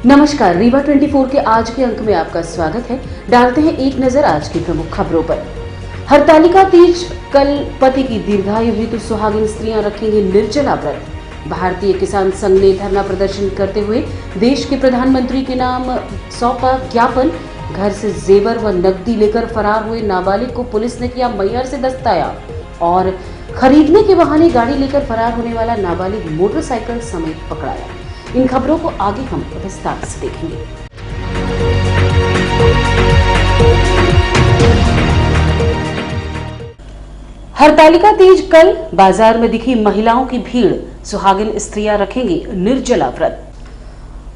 नमस्कार, रीवा 24 के आज के अंक में आपका स्वागत है। डालते हैं एक नजर आज की प्रमुख खबरों पर। हरतालिका तीज कल पति की दीर्घायु हेतु सुहागिन स्त्रियां रखेंगी निर्जला व्रत। भारतीय किसान संघ ने धरना प्रदर्शन करते हुए देश के प्रधानमंत्री के नाम सौंपा ज्ञापन। घर से जेवर व नकदी लेकर फरार हुए नाबालिग को पुलिस ने किया मैहर से दस्तायाब और खरीदने के बहाने गाड़ी लेकर फरार होने वाला नाबालिग मोटरसाइकिल समेत पकड़ाया। इन खबरों को आगे हम विस्तार से देखेंगे। हरतालिका तीज कल बाजार में दिखी महिलाओं की भीड़। सुहागिन स्त्रियां रखेंगी निर्जला व्रत।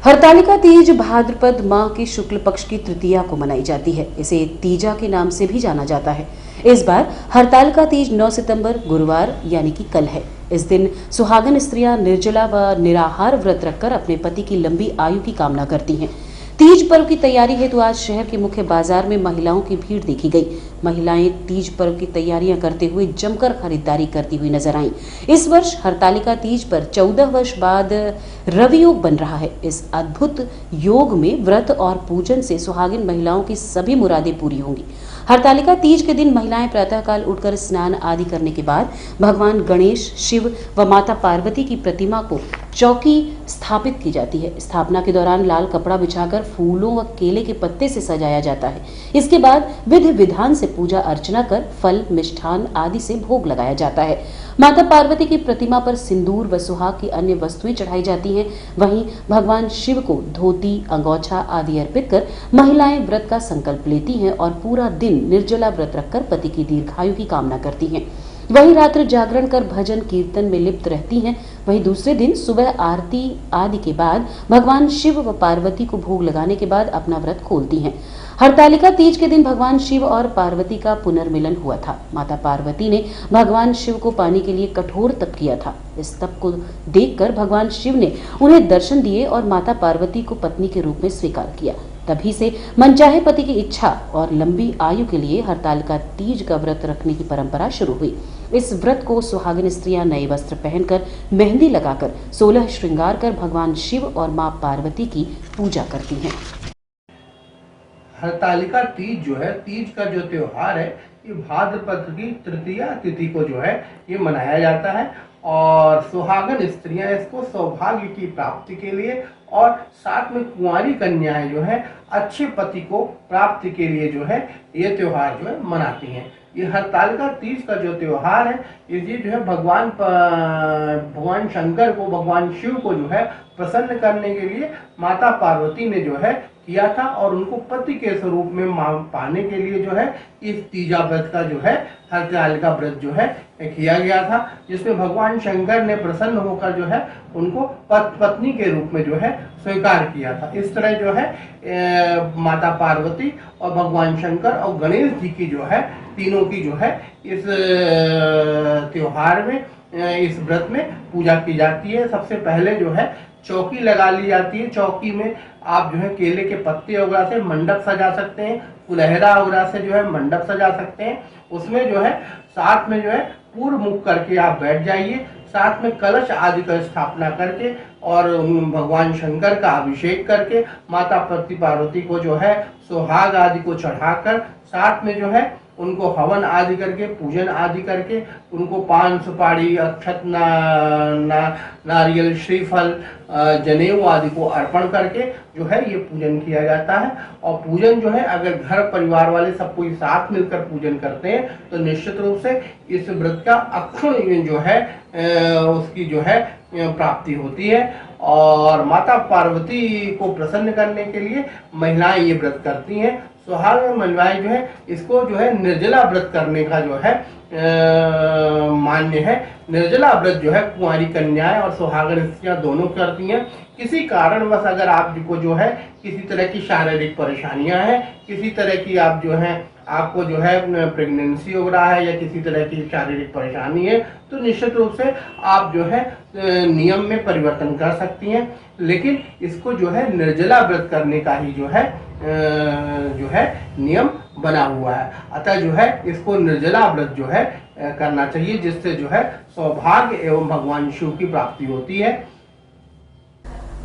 हरतालिका तीज भाद्रपद माह के शुक्ल पक्ष की तृतीया को मनाई जाती है। इसे तीजा के नाम से भी जाना जाता है। इस बार हरतालिका तीज 9 सितंबर गुरुवार यानी कि कल है। इस दिन सुहागन स्त्रियां निर्जला व निराहार व्रत रखकर अपने पति की लंबी आयु की कामना करती हैं। तीज पर्व की तैयारी हेतु आज शहर के मुख्य बाजार में महिलाओं की भीड़ देखी गई। महिलाएं तीज पर्व की तैयारियां करते हुए जमकर खरीदारी करती हुई नजर आईं। इस वर्ष हरतालिका तीज पर 14 वर्ष बाद रवि योग बन रहा है। इस अद्भुत योग में व्रत और पूजन से सुहागिन महिलाओं की सभी मुरादें पूरी होंगी। हरतालिका तीज के दिन महिलाएं प्रातःकाल उठकर स्नान आदि करने के बाद भगवान गणेश, शिव व माता पार्वती की प्रतिमा को चौकी स्थापित की जाती है। स्थापना के दौरान लाल कपड़ा बिछाकर फूलों व केले के पत्ते से सजाया जाता है। इसके बाद विधि विधान से पूजा अर्चना कर फल, मिष्ठान आदि से भोग लगाया जाता है। माता पार्वती की प्रतिमा पर सिंदूर व सुहाग की अन्य वस्तुएं चढ़ाई जाती हैं। वहीं भगवान शिव को धोती, अंगोछा आदि अर्पित कर महिलाएं व्रत का संकल्प लेती हैं और पूरा दिन निर्जला व्रत रखकर पति की दीर्घायु की कामना करती हैं। वहीं रात्रि जागरण कर भजन कीर्तन में लिप्त रहती हैं। वहीं दूसरे दिन सुबह आरती आदि के बाद भगवान शिव व पार्वती को भोग लगाने के बाद अपना व्रत खोलती हैं। हरतालिका तीज के दिन भगवान शिव और पार्वती का पुनर्मिलन हुआ था। माता पार्वती ने भगवान शिव को पाने के लिए कठोर तप किया था। इस तप को देखकर भगवान शिव ने उन्हें दर्शन दिए और माता पार्वती को पत्नी के रूप में स्वीकार किया। तभी से मनचाहे पति की इच्छा और लंबी आयु के लिए हरतालिका तीज का व्रत रखने की परंपरा शुरू हुई। इस व्रत को सुहागिन स्त्रियां नए वस्त्र पहनकर, मेहंदी लगाकर, 16 श्रृंगार कर भगवान शिव और मां पार्वती की पूजा करती हैं। हरतालिका तीज जो है, तीज का जो त्योहार है, ये भाद्रपद की तृतीया तिथि को जो है ये मनाया जाता है और सुहागन स्त्रियां इसको सौभाग्य की प्राप्ति के लिए और साथ में कुंवारी कन्याएं जो है अच्छे पति को प्राप्ति के लिए जो है ये त्योहार जो है मनाती हैं। ये हरतालिका तीज का जो त्योहार है, ये जो है भगवान शंकर को, भगवान शिव को जो है प्रसन्न करने के लिए माता पार्वती ने जो है किया था और उनको पति के स्वरूप में पाने के लिए जो है इस तीजा व्रत का जो है हरतालिका व्रत जो है किया गया था, जिसमें भगवान शंकर ने प्रसन्न होकर जो है उनको पत्नी के रूप में जो है स्वीकार किया था। इस तरह जो है माता पार्वती और भगवान शंकर और गणेश जी की जो है, तीनों की जो है इस त्योहार में, इस व्रत में पूजा की जाती है। सबसे पहले जो है चौकी लगा ली जाती है। चौकी में आप जो है केले के पत्ते वगैरह से मंडप सजा सकते हैं, फुलहरा वगैरह से जो है मंडप सजा सकते हैं। उसमें जो है साथ में जो है पूर्व मुख करके आप बैठ जाइए, साथ में कलश आदि का स्थापना करके और भगवान शंकर का अभिषेक करके माता पार्वती को जो है सुहाग आदि को चढ़ाकर, साथ में जो है उनको हवन आदि करके, पूजन आदि करके, उनको पान सुपारी, अक्षत, नारियल, श्रीफल, जनेऊ आदि को अर्पण करके जो है ये पूजन किया जाता है। और पूजन जो है अगर घर परिवार वाले सब कोई साथ मिलकर पूजन करते हैं तो निश्चित रूप से इस व्रत का अक्षुण जो है उसकी जो है प्राप्ति होती है। और माता पार्वती को प्रसन्न करने के लिए महिलाएं ये व्रत करती हैं। सुहागिन महिलाएं जो है इसको जो है निर्जला व्रत करने का जो है मान्य है। निर्जला व्रत जो है कुंवारी कन्याएं और सुहागिन स्त्रियां दोनों करती हैं। किसी कारणवश अगर आपको जो है किसी तरह की शारीरिक परेशानियां हैं, किसी तरह की आप जो है आपको जो है प्रेगनेंसी हो रहा है या किसी तरह की शारीरिक परेशानी है, तो निश्चित रूप से आप जो है नियम में परिवर्तन कर सकती हैं। लेकिन इसको जो है निर्जला व्रत करने का ही जो है नियम बना हुआ है। अतः जो है इसको निर्जला व्रत जो है करना चाहिए, जिससे जो है सौभाग्य एवं भगवान शिव की प्राप्ति होती है।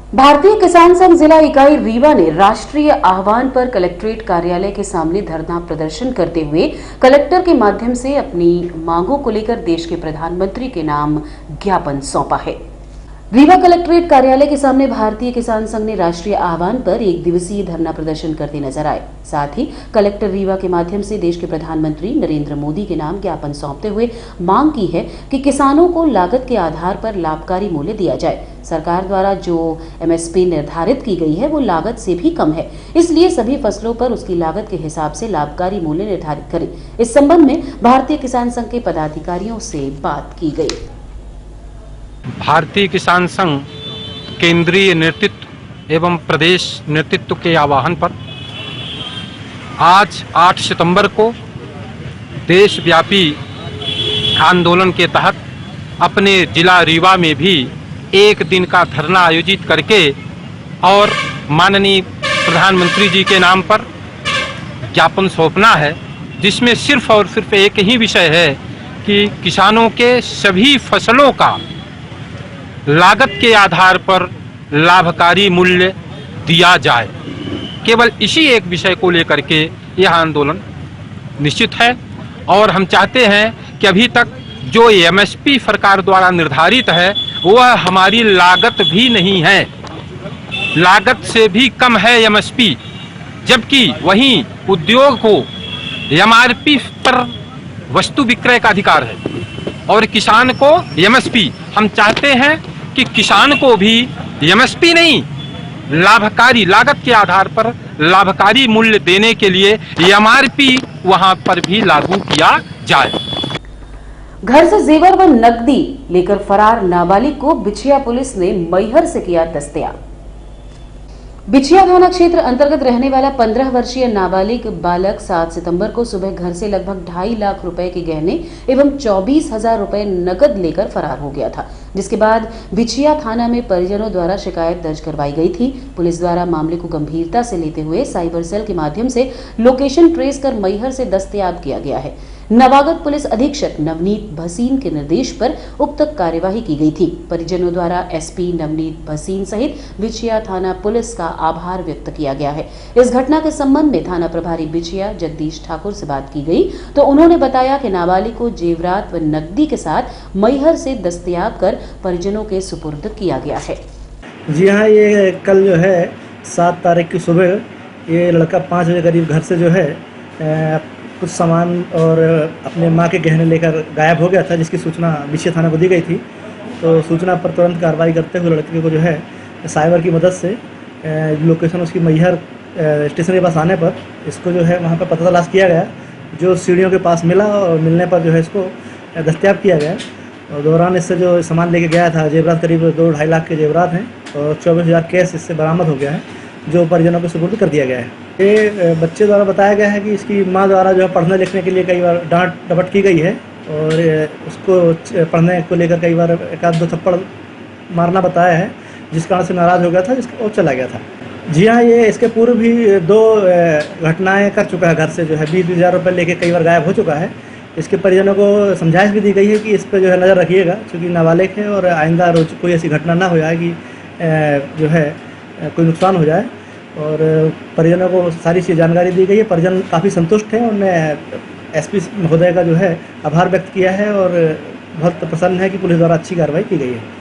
भारतीय किसान संघ जिला इकाई रीवा ने राष्ट्रीय आह्वान पर कलेक्ट्रेट कार्यालय के सामने धरना प्रदर्शन करते हुए कलेक्टर के माध्यम से अपनी मांगों को लेकर देश के प्रधानमंत्री के नाम ज्ञापन सौंपा है। रीवा कलेक्ट्रेट कार्यालय के सामने भारतीय किसान संघ ने राष्ट्रीय आह्वान पर एक दिवसीय धरना प्रदर्शन करते नजर आए। साथ ही कलेक्टर रीवा के माध्यम से देश के प्रधानमंत्री नरेंद्र मोदी के नाम ज्ञापन सौंपते हुए मांग की है कि किसानों को लागत के आधार पर लाभकारी मूल्य दिया जाए। सरकार द्वारा जो एमएसपी निर्धारित की गई है वो लागत से भी कम है, इसलिए सभी फसलों पर उसकी लागत के हिसाब से लाभकारी मूल्य निर्धारित करें। इस संबंध में भारतीय किसान संघ के पदाधिकारियों से बात की गई। भारतीय किसान संघ केंद्रीय नेतृत्व एवं प्रदेश नेतृत्व के आह्वान पर आज 8 सितंबर को देशव्यापी आंदोलन के तहत अपने जिला रीवा में भी एक दिन का धरना आयोजित करके और माननीय प्रधानमंत्री जी के नाम पर ज्ञापन सौंपना है, जिसमें सिर्फ और सिर्फ एक ही विषय है कि किसानों के सभी फसलों का लागत के आधार पर लाभकारी मूल्य दिया जाए। केवल इसी एक विषय को लेकर के यह आंदोलन निश्चित है और हम चाहते हैं कि अभी तक जो एमएसपी सरकार द्वारा निर्धारित है वह हमारी लागत भी नहीं है, लागत से भी कम है एमएसपी, जबकि वहीं उद्योग को एमआरपी पर वस्तु विक्रय का अधिकार है और किसान को एमएसपी। हम चाहते हैं कि किसान को भी एमएसपी नहीं, लाभकारी लागत के आधार पर लाभकारी मूल्य देने के लिए एमआरपी वहां पर भी लागू किया जाए। घर से जेवर व नकदी लेकर फरार नाबालिग को बिछिया पुलिस ने मैहर से किया दस्तयाब। बिछिया थाना क्षेत्र अंतर्गत रहने वाला 15 वर्षीय नाबालिग बालक 7 सितंबर को सुबह घर से लगभग 2.5 लाख रुपए के गहने एवं 24,000 रुपए नकद लेकर फरार हो गया था, जिसके बाद बिछिया थाना में परिजनों द्वारा शिकायत दर्ज करवाई गई थी। पुलिस द्वारा मामले को गंभीरता से लेते हुए साइबर सेल के माध्यम से लोकेशन ट्रेस कर मैहर से दस्तयाब किया गया है। नवागत पुलिस अधीक्षक नवनीत भसीन के निर्देश पर उक्त कार्यवाही की गई थी। परिजनों द्वारा एसपी नवनीत भसीन सहित बिछिया थाना पुलिस का आभार व्यक्त किया गया है। इस घटना के संबंध में थाना प्रभारी बिछिया जगदीश ठाकुर से बात की गई तो उन्होंने बताया कि नाबालिग को जेवरात व नकदी के साथ मैहर से दस्तयाब कर परिजनों के सुपुर्द किया गया है। जी हाँ, ये कल जो है 7 तारीख की सुबह ये लड़का 5 बजे करीब घर से जो है कुछ सामान और अपने माँ के गहने लेकर गायब हो गया था, जिसकी सूचना बिछिया थाना को दी गई थी। तो सूचना पर तुरंत कार्रवाई करते हुए लड़के को जो है साइबर की मदद से लोकेशन उसकी मैहर स्टेशन के पास आने पर इसको जो है वहाँ पर पता तलाश किया गया, जो सीढ़ियों के पास मिला और मिलने पर जो है इसको दस्तयाब किया गया। और दौरान इससे जो सामान लेके गया था जेवरात करीब 2-2.5 लाख के जेवरात हैं और 24,000 कैश इससे बरामद हो गया है, जो परिजनों को सुपुर्द कर दिया गया है। ये बच्चे द्वारा बताया गया है कि इसकी माँ द्वारा जो है पढ़ने लिखने के लिए कई बार डांट डपट की गई है और उसको पढ़ने को लेकर कई बार 1-2 थप्पड़ मारना बताया है, जिस कारण से नाराज़ हो गया था और चला गया था। जी हाँ, ये इसके पूर्व भी 2 घटनाएं कर चुका है। घर से जो है 20,000 रुपये लेके कई बार गायब हो चुका है। इसके परिजनों को समझाइश भी दी गई है कि इस पर जो है नज़र रखिएगा, क्योंकि नाबालिग है और आइंदा रोज कोई ऐसी घटना ना हो जाए कि जो है कोई नुकसान हो जाए। और परिजनों को सारी चीज़ जानकारी दी गई है। परिजन काफ़ी संतुष्ट हैं, उन्होंने एसपी महोदय का जो है आभार व्यक्त किया है और बहुत प्रसन्न है कि पुलिस द्वारा अच्छी कार्रवाई की गई है।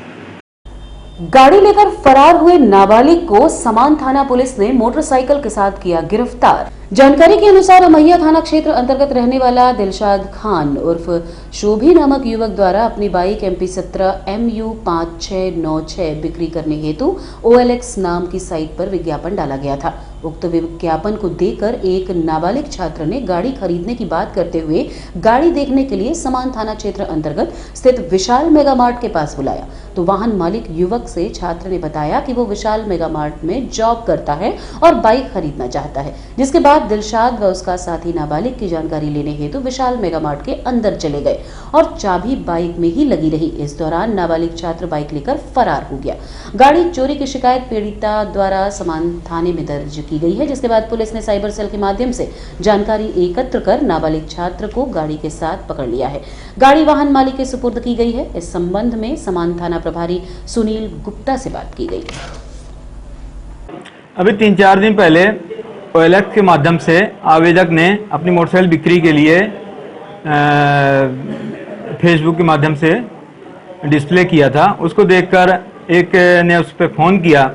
गाड़ी लेकर फरार हुए नाबालिग को समान थाना पुलिस ने मोटरसाइकिल के साथ किया गिरफ्तार। जानकारी के अनुसार अमैया थाना क्षेत्र अंतर्गत रहने वाला दिलशाद खान उर्फ शोभी नामक युवक द्वारा अपनी बाइक MP17 MU 5696 बिक्री करने हेतु OLX नाम की साइट पर विज्ञापन डाला गया था। उक्त विज्ञापन को देखकर एक नाबालिग छात्र ने गाड़ी खरीदने की बात करते हुए गाड़ी देखने के लिए समान थाना क्षेत्र अंतर्गत स्थित विशाल मेगा मार्ट के पास बुलाया, तो वाहन मालिक युवक से छात्र ने बताया कि वो विशाल मेगा मार्ट में जॉब करता है और बाइक खरीदना चाहता है। जिसके बाद दिलशाद व उसका साथी नाबालिग की जानकारी लेने हेतु विशाल मेगा मार्ट के अंदर चले गए और चाबी बाइक में ही लगी रही। इस दौरान नाबालिग छात्र बाइक लेकर फरार हो गया। गाड़ी चोरी की शिकायत पीड़िता द्वारा समान थाने में दर्ज की गई है, जिसके बाद पुलिस ने साइबर सेल के माध्यम से जानकारी एकत्र कर नाबालिग छात्र को गाड़ी के साथ पकड़ लिया है। गाड़ी वाहन मालिक के सुपुर्द की गई है। इस संबंध में समान थाना प्रभारी सुनील गुप्ता से बात की गई। अभी 3-4 दिन पहले OLX के माध्यम से आवेदक ने अपनी मोटरसाइकिल बिक्री के लिए फेसबुक के माध्यम से डिस्प्ले किया था। उसको देखकर एक ने उस पर फ़ोन किया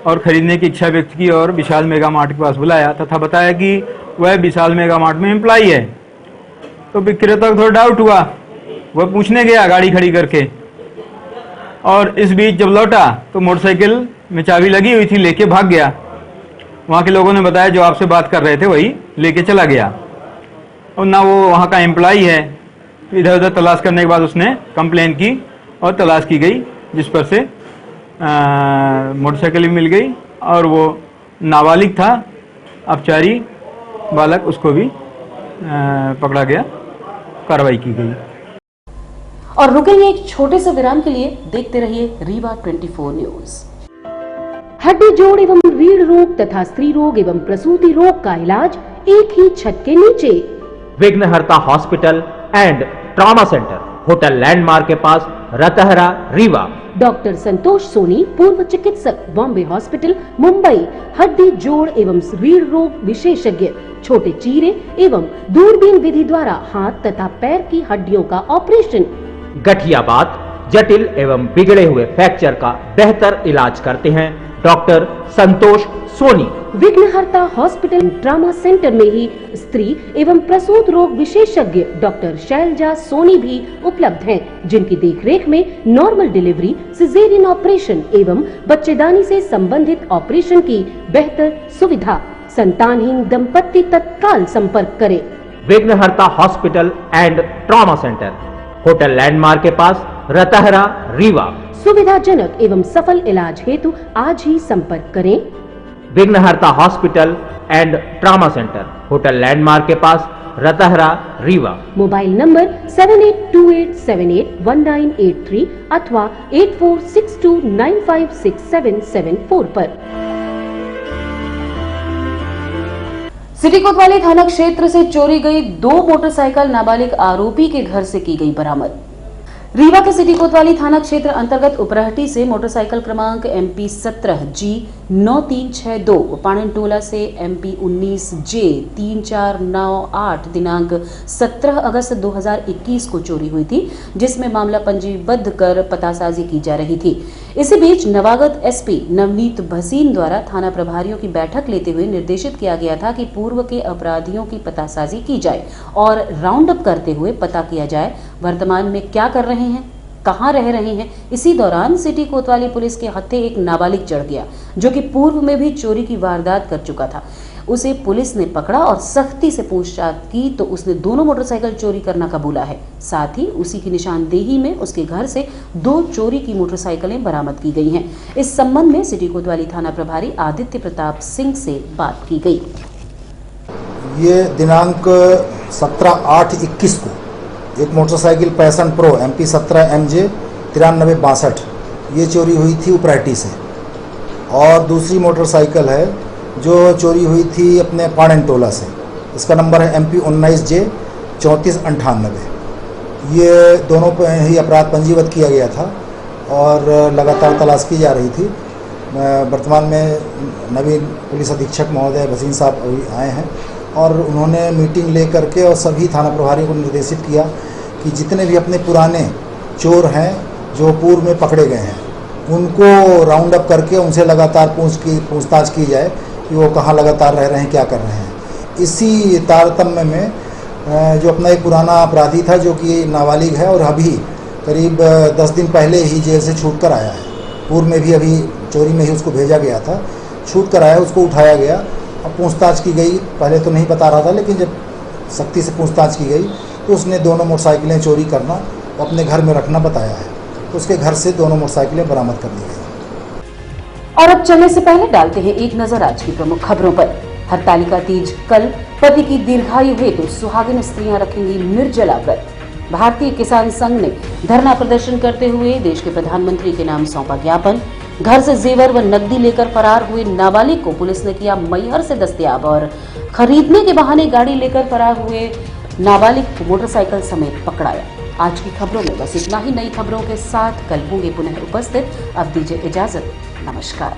और ख़रीदने की इच्छा व्यक्त की और विशाल मेगा मार्ट के पास बुलाया तथा बताया कि वह विशाल मेगा मार्ट में एम्प्लॉई है। तो विक्रेता को थोड़ा डाउट हुआ, वह पूछने गया गाड़ी खड़ी करके, और इस बीच जब लौटा तो मोटरसाइकिल में चाबी लगी हुई थी, लेके भाग गया। वहाँ के लोगों ने बताया जो आपसे बात कर रहे थे वही लेके चला गया, और ना वो वहाँ का एम्प्लॉई है। इधर उधर तलाश करने के बाद उसने कंप्लेन की और तलाश की गई, जिस पर से मोटरसाइकिल भी मिल गई और वो नाबालिग था, अपचारी बालक, उसको भी पकड़ा गया, कार्रवाई की गई। और रुकेंगे एक छोटे से विराम के लिए, देखते रहिए रीवा 24 न्यूज। हड्डी जोड़ एवं रीढ़ रोग तथा स्त्री रोग एवं प्रसूति रोग का इलाज एक ही छत के नीचे। विघ्नहर्ता hospital and trauma centre, hotel landmark के पास, रतहरा, रीवा। डॉक्टर संतोष सोनी, पूर्व चिकित्सक, बॉम्बे हॉस्पिटल, मुंबई। हड्डी जोड़ एवं रीढ़ रोग विशेषज्ञ, छोटे चीरे एवं दूरबीन विधि द्वारा हाथ तथा पैर की हड्डियों का ऑपरेशन। गठियाबात, जटिल एवं बिगड़े हुए फ्रैक्चर का बेहतर इलाज करते हैं डॉक्टर संतोष सोनी। विघ्नहर्ता हॉस्पिटल ट्रॉमा सेंटर में ही स्त्री एवं प्रसूत रोग विशेषज्ञ डॉक्टर शैलजा सोनी भी उपलब्ध हैं, जिनकी देखरेख में नॉर्मल डिलीवरी, सिजेरियन ऑपरेशन एवं बच्चेदानी से संबंधित ऑपरेशन की बेहतर सुविधा। संतानहीन दंपत्ति तत्काल संपर्क करें। विघ्नहर्ता hospital and trauma centre, hotel landmark के पास, रतहरा, रीवा। सुविधाजनक एवं सफल इलाज हेतु आज ही संपर्क करें। विघ्नहर्ता hospital and trauma centre, hotel landmark के पास, रतहरा, रीवा। मोबाइल नंबर 7828781983 अथवा 8462956774 पर। सिटी कोतवाली थाना क्षेत्र से चोरी गई 2 मोटरसाइकिल नाबालिग आरोपी के घर से की गई बरामद। रीवा के सिटी कोतवाली थाना क्षेत्र अंतर्गत उपरहटी से मोटरसाइकिल क्रमांक MP 17G9362 पाणन टोला से MP 19J3498 दिनांक 17 अगस्त 2021 को चोरी हुई थी, जिसमें मामला पंजीबद्ध कर पतासाजी की जा रही थी। इसी बीच नवागत SP नवनीत भसीन द्वारा थाना प्रभारियों की बैठक लेते हुए निर्देशित किया गया था कि पूर्व के अपराधियों की पतासाजी की जाए और राउंड अप करते हुए पता किया जाए वर्तमान में क्या कर रहे हैं, कहां रह रहे हैं। इसी दौरान सिटी कोतवाली पुलिस के हत्थे एक नाबालिग चढ़ गया, जो कि पूर्व में भी चोरी की वारदात कर चुका था। उसे पुलिस ने पकड़ा और सख्ती से पूछताछ की तो उसने दोनों मोटरसाइकिल चोरी करना कबूला है। साथ ही उसी की निशानदेही में उसके घर से 2 चोरी की मोटरसाइकिलें बरामद की गई हैं। इस संबंध में सिटी कोतवाली थाना प्रभारी आदित्य प्रताप सिंह से बात की गई। ये दिनांक 17/8/21 को एक motorcycle passion pro MP 17MJ 9362 ये चोरी हुई थी उपरहटी से, और दूसरी मोटरसाइकिल है जो चोरी हुई थी अपने पाणन टोला से, इसका नंबर है MP 19J 3498। ये दोनों पे ही अपराध पंजीबद्ध किया गया था और लगातार तलाश की जा रही थी। वर्तमान में नवीन पुलिस अधीक्षक महोदय भसीन साहब आए हैं और उन्होंने मीटिंग ले करके और सभी थाना प्रभारियों को निर्देशित किया कि जितने भी अपने पुराने चोर हैं जो पूर्व में पकड़े गए हैं, उनको राउंड अप करके उनसे लगातार पूछताछ की जाए कि वो कहाँ लगातार रह रहे हैं, क्या कर रहे हैं। इसी तारतम्य में जो अपना एक पुराना अपराधी था जो कि नाबालिग है और अभी करीब 10 दिन पहले ही जेल से छूट कर आया है, पूर्व में भी अभी चोरी में ही उसको भेजा गया था, छूट कर आया, उसको उठाया गया। अब पूछताछ की गई, पहले तो नहीं बता रहा था, लेकिन जब सख्ती से पूछताछ की गई तो उसने दोनों मोटरसाइकिलें चोरी करना अपने घर में रखना बताया है, तो उसके घर से दोनों मोटरसाइकिलें बरामद कर ली गई। और अब चलने से पहले डालते हैं एक नजर आज की प्रमुख खबरों पर। हरतालिका तीज कल, पति की दीर्घायु हेतु सुहागिन स्त्रियां रखेंगी निर्जला व्रत। भारतीय किसान संघ ने धरना प्रदर्शन करते हुए देश के प्रधानमंत्री के नाम सौंपा ज्ञापन। घर से जेवर व नकदी लेकर फरार हुए नाबालिग को पुलिस ने किया मैहर से दस्तयाब, और खरीदने के बहाने गाड़ी लेकर फरार हुए नाबालिग को मोटरसाइकिल समेत पकड़ाया। आज की खबरों में बस इतना ही। नई खबरों के साथ कल होंगे पुनः उपस्थित। अब दीजिए इजाजत, नमस्कार।